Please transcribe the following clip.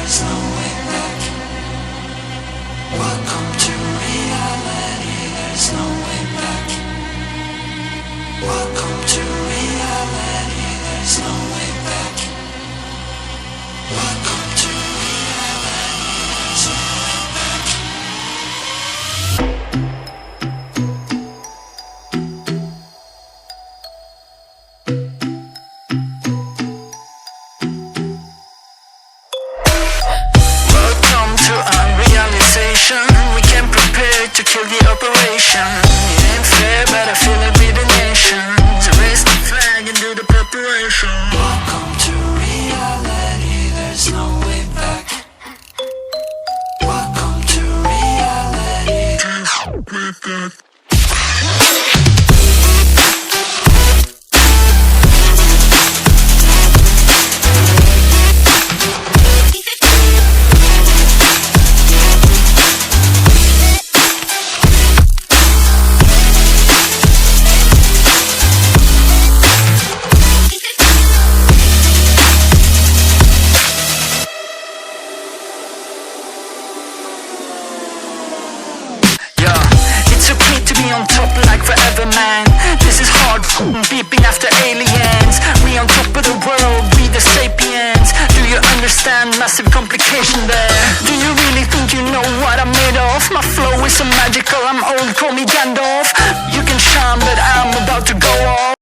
there's no way back. Welcome to reality, there's no way back. Welcome to reality, there's no way back. Welcome to reality, there's no way back. Welcome to unrealization. We came prepared to kill the operation. It ain't fair, but I feel it with the nations. Raise the flag and do the preparation. Welcome to reality, there's no way back. Welcome to reality, there's no way back. On top like forever, man. This is hard beeping after aliens. We on top of the world, we the sapiens. Do you understand massive complication there? Do you really think you know what I'm made of? My flow is so magical, I'm old, call me Gandalf.